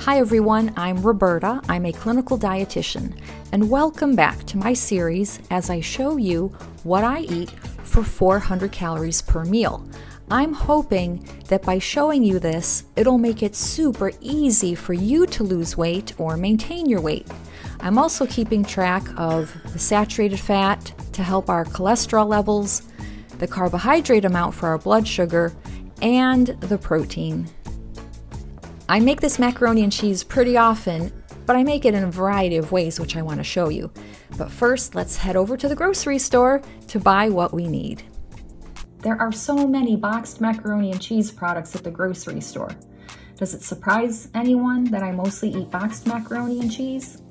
Hi everyone, I'm Roberta. I'm a clinical dietitian, and welcome back to my series as I show you what I eat for 400 calories per meal. I'm hoping that by showing you this, it'll make it super easy for you to lose weight or maintain your weight. I'm also keeping track of the saturated fat to help our cholesterol levels, the carbohydrate amount for our blood sugar, and the protein. I make this macaroni and cheese pretty often, but I make it in a variety of ways, which I want to show you. But first, let's head over to the grocery store to buy what we need. There are so many boxed macaroni and cheese products at the grocery store. Does it surprise anyone that I mostly eat boxed macaroni and cheese?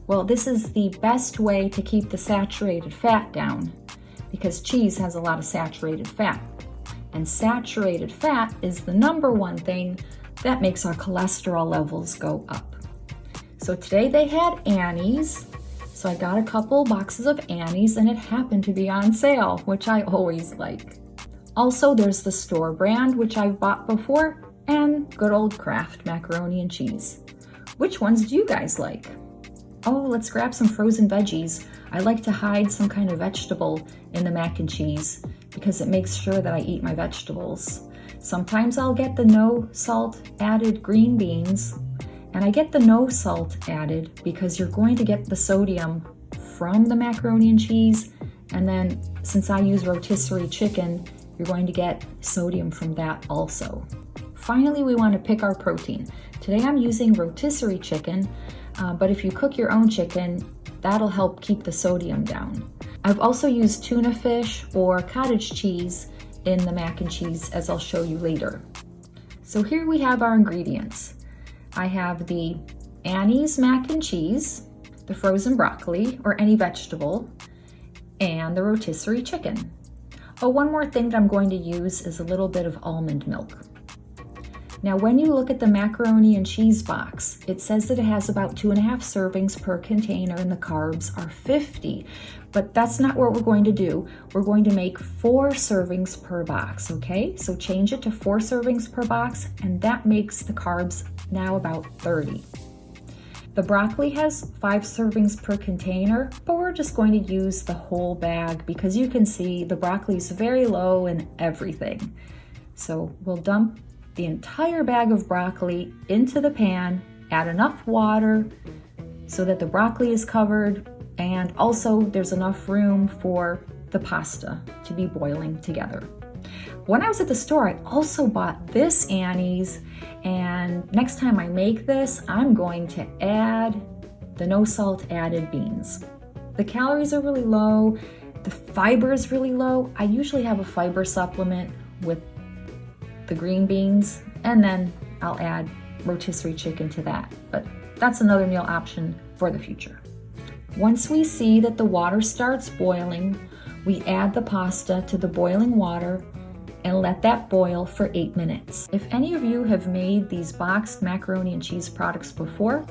Well, this is the best way to keep the saturated fat down because cheese has a lot of saturated fat. And saturated fat is the number one thing that makes our cholesterol levels go up. So today they had Annie's, so I got a couple boxes of Annie's and it happened to be on sale, which I always like. Also, there's the store brand, which I've bought before, and good old Kraft macaroni and cheese. Which ones do you guys like? Oh, let's grab some frozen veggies. I like to hide some kind of vegetable in the mac and cheese because it makes sure that I eat my vegetables. Sometimes I'll get the no salt added green beans, and I get the no salt added because you're going to get the sodium from the macaroni and cheese, and then since I use rotisserie chicken, you're going to get sodium from that also. Finally, we want to pick our protein. Today I'm using rotisserie chicken, but if you cook your own chicken, that'll help keep the sodium down. I've also used tuna fish or cottage cheese in the mac and cheese, as I'll show you later. So here we have our ingredients. I have the Annie's mac and cheese, the frozen broccoli or any vegetable, and the rotisserie chicken. Oh, one more thing that I'm going to use is a little bit of almond milk. Now, when you look at the macaroni and cheese box, it says that it has about 2.5 servings per container and the carbs are 50, but that's not what we're going to do. We're going to make 4 servings per box, okay? So change it to 4 servings per box, and that makes the carbs now about 30. The broccoli has 5 servings per container, but we're just going to use the whole bag because you can see the broccoli is very low in everything. So we'll dump the entire bag of broccoli into the pan, add enough water so that the broccoli is covered, and also there's enough room for the pasta to be boiling together. When I was at the store, I also bought this Annie's, and next time I make this, I'm going to add the no salt added beans. The calories are really low, the fiber is really low. I usually have a fiber supplement with the green beans, and then I'll add rotisserie chicken to that, but that's another meal option for the future. Once we see that the water starts boiling, we add the pasta to the boiling water and let that boil for 8 minutes. If any of you have made these boxed macaroni and cheese products before,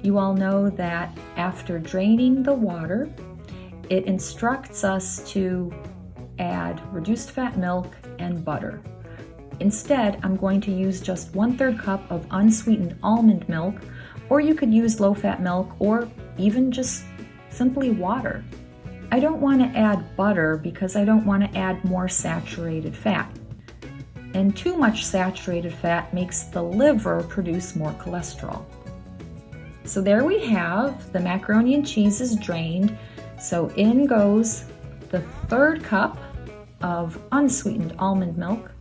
you all know that after draining the water, it instructs us to add reduced fat milk and butter. Instead, I'm going to use just 1/3 cup of unsweetened almond milk, or you could use low-fat milk or even just simply water. I don't want to add butter because I don't want to add more saturated fat. And too much saturated fat makes the liver produce more cholesterol. So there we have the macaroni and cheese is drained. So in goes the 1/3 cup of unsweetened almond milk.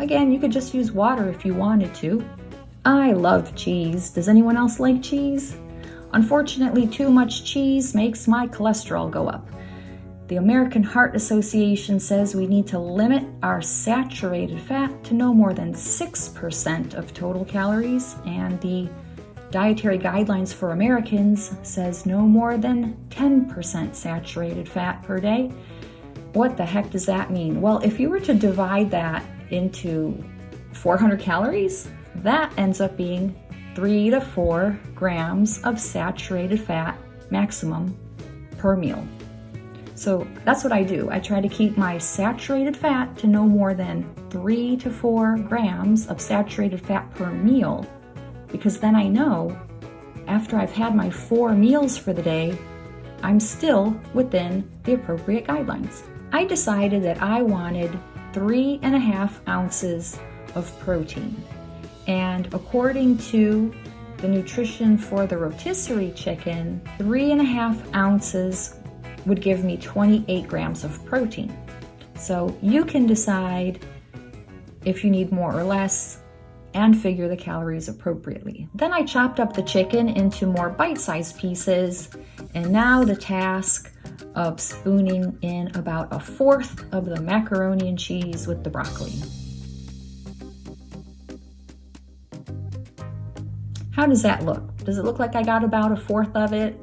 Again, you could just use water if you wanted to. I love cheese. Does anyone else like cheese? Unfortunately, too much cheese makes my cholesterol go up. The American Heart Association says we need to limit our saturated fat to no more than 6% of total calories, and the Dietary Guidelines for Americans says no more than 10% saturated fat per day. What the heck does that mean? Well, if you were to divide that into 400 calories, that ends up being 3 to 4 grams of saturated fat maximum per meal. So that's what I do. I try to keep my saturated fat to no more than 3 to 4 grams of saturated fat per meal. because then I know after I've had my 4 meals for the day, I'm still within the appropriate guidelines. I decided that I wanted 3.5 ounces of protein. And according to the nutrition for the rotisserie chicken, 3.5 ounces would give me 28 grams of protein. So you can decide if you need more or less and figure the calories appropriately. Then I chopped up the chicken into more bite-sized pieces, and now the task of spooning in about 1/4 of the macaroni and cheese with the broccoli. How does that look? Does it look like I got about 1/4 of it?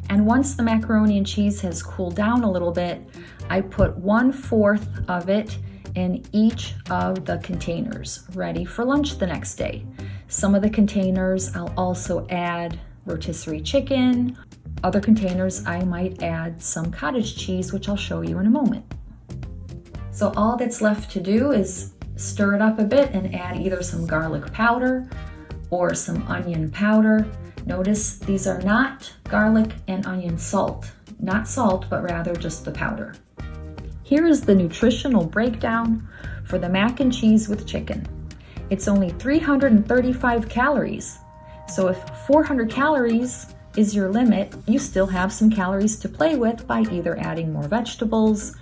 And once the macaroni and cheese has cooled down a little bit, I put 1/4 of it in each of the containers ready for lunch the next day. Some of the containers I'll also add rotisserie chicken. Other containers I might add some cottage cheese, which I'll show you in a moment. So all that's left to do is stir it up a bit and add either some garlic powder or some onion powder. Notice these are not garlic and onion salt, not salt, but rather just the powder. Here is the nutritional breakdown for the mac and cheese with chicken. It's only 335 calories. So if 400 calories is your limit, you still have some calories to play with by either adding more vegetables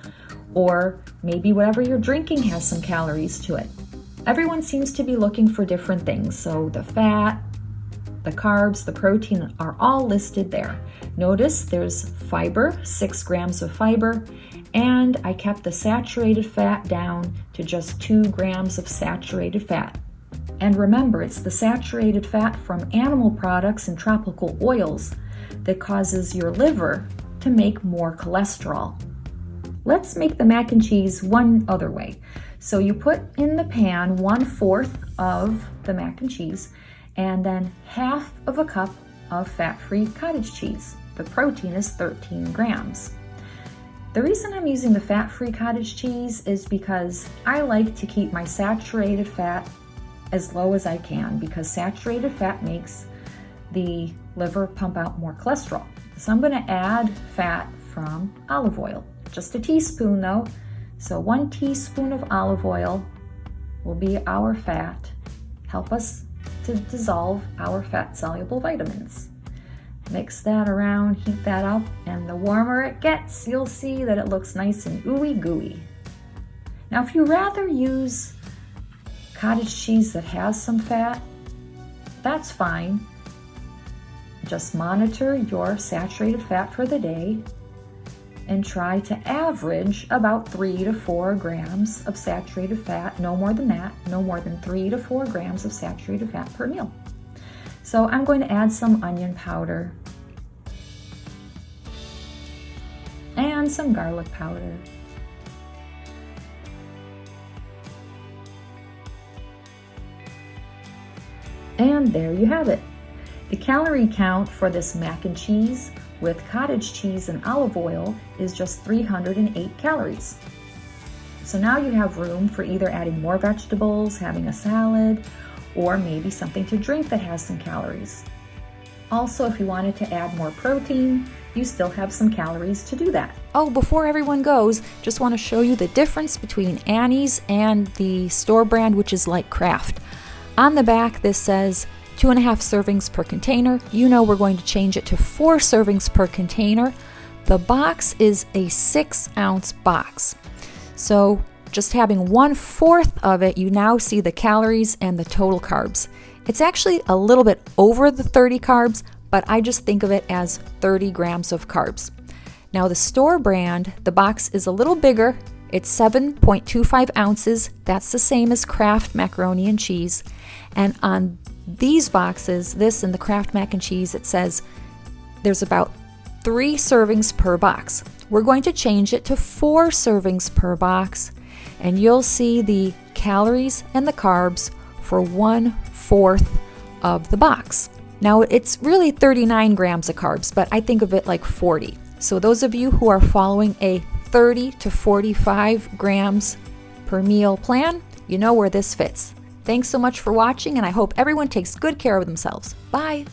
or maybe whatever you're drinking has some calories to it. Everyone seems to be looking for different things, so the fat, the carbs, the protein are all listed there. Notice there's fiber, 6 grams of fiber, and I kept the saturated fat down to just 2 grams of saturated fat. And remember, it's the saturated fat from animal products and tropical oils that causes your liver to make more cholesterol. Let's make the mac and cheese one other way. So you put in the pan 1/4 of the mac and cheese and then 1/2 cup of fat-free cottage cheese. The protein is 13 grams. The reason I'm using the fat-free cottage cheese is because I like to keep my saturated fat as low as I can, because saturated fat makes the liver pump out more cholesterol. So I'm going to add fat from olive oil, just a teaspoon though. So 1 teaspoon of olive oil will be our fat, help us to dissolve our fat-soluble vitamins. Mix that around, heat that up, and the warmer it gets, you'll see that it looks nice and ooey gooey. Now if you rather use cottage cheese that has some fat, that's fine. Just monitor your saturated fat for the day and try to average about 3 to 4 grams of saturated fat, no more than that, no more than 3 to 4 grams of saturated fat per meal. So I'm going to add some onion powder and some garlic powder. And there you have it. The calorie count for this mac and cheese with cottage cheese and olive oil is just 308 calories. So now you have room for either adding more vegetables, having a salad, or maybe something to drink that has some calories. Also, if you wanted to add more protein, you still have some calories to do that. Oh, before everyone goes, just want to show you the difference between Annie's and the store brand, which is like Kraft. On the back, this says 2.5 servings per container. You know we're going to change it to 4 servings per container. The box is a 6-ounce box. So just having 1/4 of it, you now see the calories and the total carbs. It's actually a little bit over the 30 carbs, but I just think of it as 30 grams of carbs. Now the store brand, the box is a little bigger. It's 7.25 ounces. That's the same as Kraft macaroni and cheese. And on these boxes, this and the Kraft mac and cheese, it says there's about 3 servings per box. We're going to change it to 4 servings per box, and you'll see the calories and the carbs for 1/4 of the box. Now it's really 39 grams of carbs, but I think of it like 40. So those of you who are following a 30 to 45 grams per meal plan, you know where this fits. Thanks so much for watching, and I hope everyone takes good care of themselves. Bye!